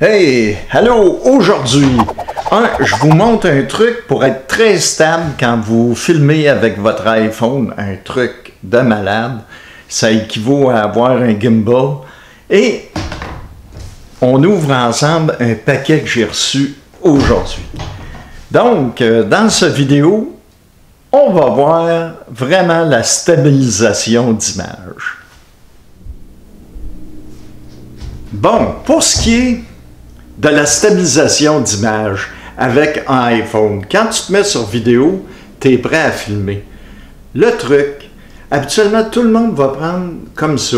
Hey, allô, aujourd'hui, je vous montre un truc pour être très stable quand vous filmez avec votre iPhone, un truc de malade. Ça équivaut à avoir un gimbal. Et on ouvre ensemble un paquet que j'ai reçu aujourd'hui. Donc, dans cette vidéo, on va voir vraiment la stabilisation d'image. Bon, pour ce qui est de la stabilisation d'image avec un iPhone, quand tu te mets sur vidéo, tu es prêt à filmer. Le truc, habituellement, tout le monde va prendre comme ça.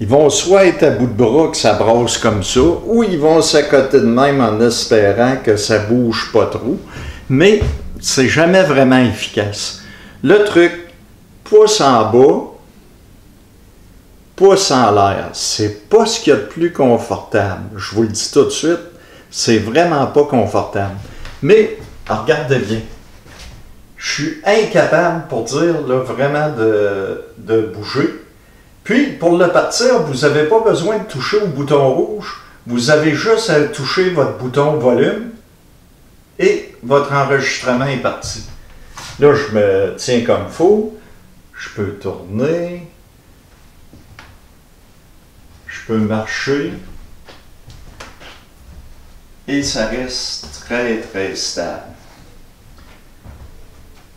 Ils vont soit être à bout de bras, que ça brasse comme ça, ou ils vont s'accoter de même en espérant que ça bouge pas trop. Mais c'est jamais vraiment efficace. Le truc, pouce en bas, pouce en l'air, c'est pas ce qu'il y a de plus confortable. Je vous le dis tout de suite, c'est vraiment pas confortable. Mais, regardez bien. Je suis incapable, pour dire, là, vraiment de bouger. Puis, pour le partir, vous n'avez pas besoin de toucher au bouton rouge. Vous avez juste à toucher votre bouton volume et votre enregistrement est parti. Là, je me tiens comme il faut. Je peux tourner. Je peux marcher. Et ça reste très, très stable.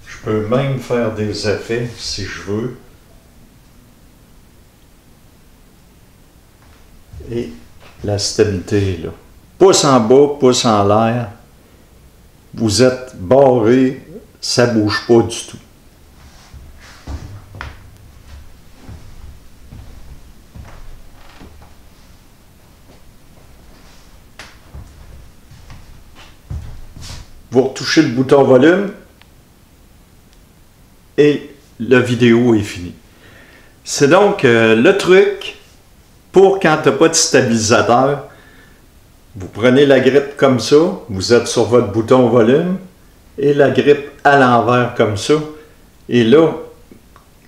Je peux même faire des effets si je veux. Et la stabilité est là. Pouce en bas, pouce en l'air. Vous êtes barré, ça ne bouge pas du tout. Vous retouchez le bouton volume et la vidéo est finie. C'est donc le truc pour quand tu n'as pas de stabilisateur. Vous prenez la grippe comme ça, vous êtes sur votre bouton volume et la grippe à l'envers comme ça. Et là,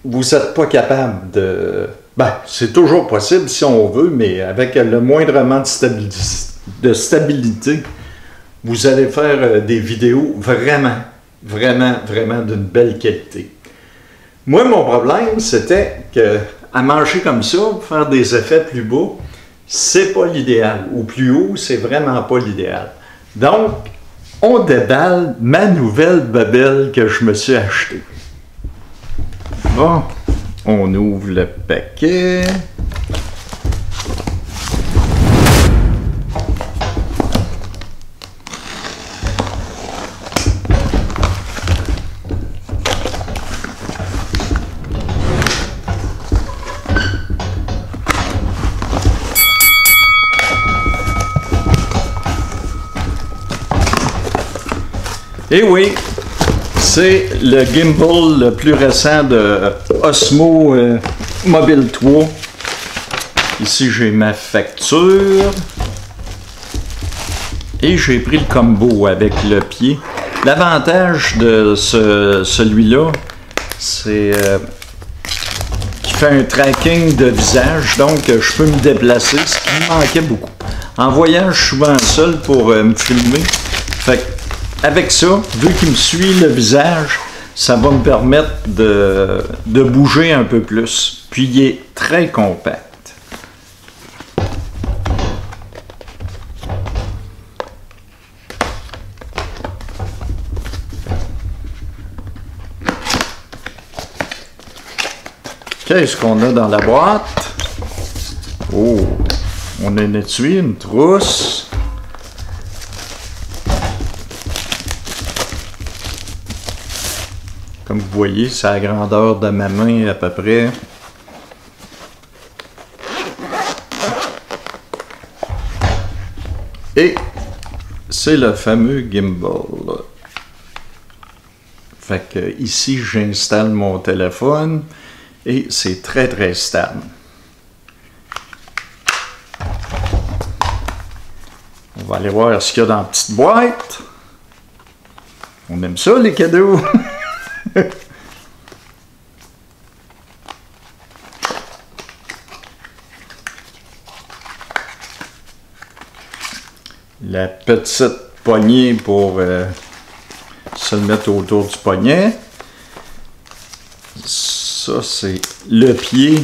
vous n'êtes pas capable de... Ben, c'est toujours possible si on veut, mais avec le moindrement de stabilité, vous allez faire des vidéos vraiment d'une belle qualité. Moi, mon problème, c'était que à manger comme ça, faire des effets plus bas, c'est pas l'idéal. Ou plus haut, c'est vraiment pas l'idéal. Donc, on déballe ma nouvelle babelle que je me suis achetée. Bon, on ouvre le paquet. Et oui, c'est le gimbal le plus récent de Osmo Mobile 3. Ici, j'ai ma facture. Et j'ai pris le combo avec le pied. L'avantage de celui-là, c'est qu'il fait un tracking de visage. Donc, je peux me déplacer, ce qui me manquait beaucoup. En voyage, souvent seul pour me filmer. Fait que, avec ça, vu qu'il me suit le visage, ça va me permettre de bouger un peu plus. Puis il est très compact. Qu'est-ce qu'on a dans la boîte? Oh, on a un étui, une trousse. Comme vous voyez, c'est à la grandeur de ma main à peu près. Et c'est le fameux gimbal. Fait que ici, j'installe mon téléphone et c'est très très stable. On va aller voir ce qu'il y a dans la petite boîte. On aime ça, les cadeaux. la petite poignée pour se le mettre autour du poignet. Ça, c'est le pied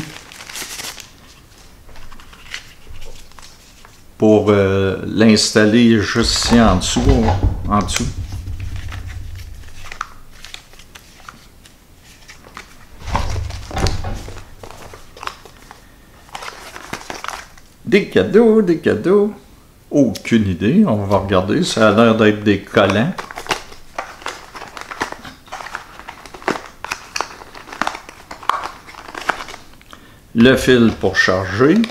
pour l'installer juste ici en dessous. Des cadeaux, des cadeaux. Aucune idée, on va regarder. Ça a l'air d'être des collants. Le fil pour charger.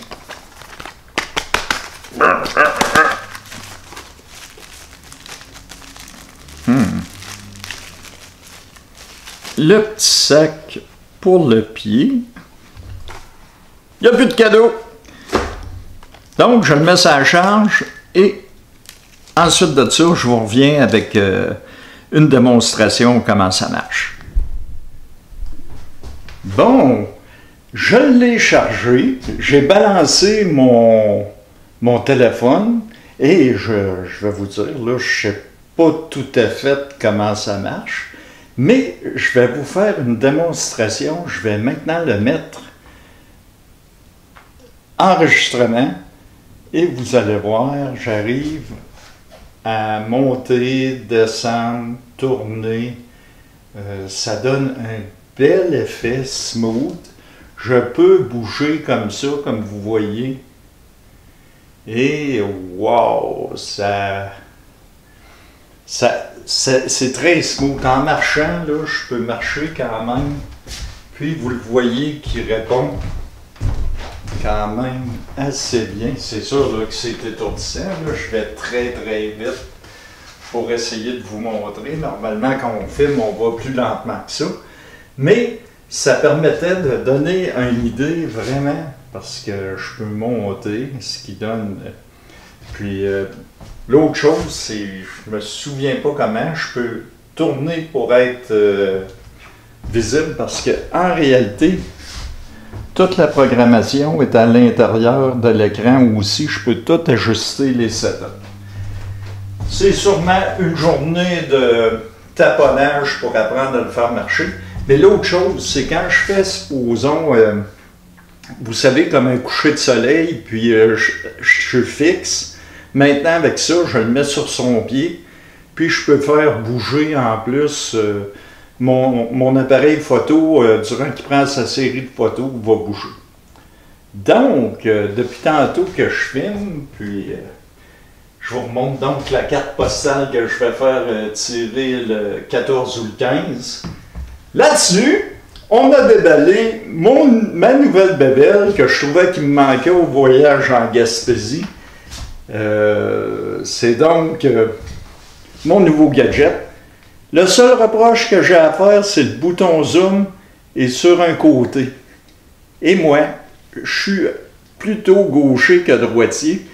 Le petit sac pour le pied. Il n'y a plus de cadeaux. Donc, je le mets sur la charge et ensuite de ça, je vous reviens avec une démonstration comment ça marche. Bon, je l'ai chargé, j'ai balancé mon téléphone et je vais vous dire, là, je ne sais pas tout à fait comment ça marche, mais je vais vous faire une démonstration. Je vais maintenant le mettre enregistrement. Et vous allez voir, j'arrive à monter, descendre, tourner. Ça donne un bel effet smooth. Je peux bouger comme ça, comme vous voyez. Et wow, c'est très smooth. En marchant, là, je peux marcher quand même. Puis vous le voyez qui répond quand même assez bien. C'est sûr là, que c'est étourdissant. Là. Je vais très très vite pour essayer de vous montrer. Normalement, quand on filme, on va plus lentement que ça. Mais ça permettait de donner une idée vraiment, parce que je peux monter, ce qui donne... Puis l'autre chose, c'est, je me souviens pas comment, je peux tourner pour être visible, parce que en réalité, toute la programmation est à l'intérieur de l'écran où aussi je peux tout ajuster les setups. C'est sûrement une journée de taponnage pour apprendre à le faire marcher. Mais l'autre chose, c'est quand je fais, supposons, vous savez, comme un coucher de soleil, puis je fixe. Maintenant, avec ça, je le mets sur son pied, puis je peux faire bouger en plus mon appareil photo, durant qu'il prend sa série de photos, va bouger. Donc, depuis tantôt que je filme, puis je vous remonte donc la carte postale que je vais faire tirer le 14 ou le 15. Là-dessus, on a déballé ma nouvelle bébelle que je trouvais qu'il me manquait au voyage en Gaspésie. C'est donc mon nouveau gadget. Le seul reproche que j'ai à faire, c'est le bouton zoom est sur un côté. Et moi, je suis plutôt gaucher que droitier.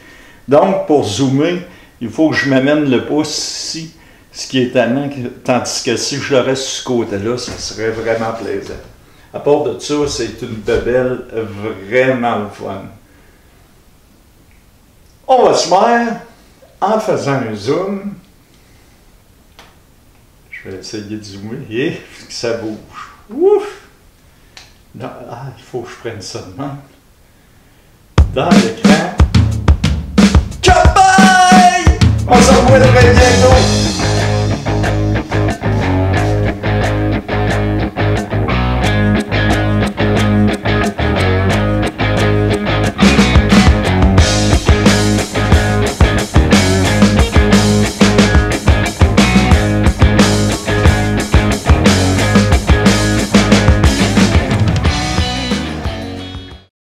Donc, pour zoomer, il faut que je m'amène le pouce ici, ce qui est tellement... Tandis que si je l'aurais sur ce côté-là, ça serait vraiment plaisant. À part de ça, c'est une bébelle vraiment le fun. On va se faire en faisant un zoom. Je vais essayer de zoomer et ça bouge. Ouf! Non, il faut que je prenne ça de même. Dans l'écran. Bye! On se revoit très bientôt!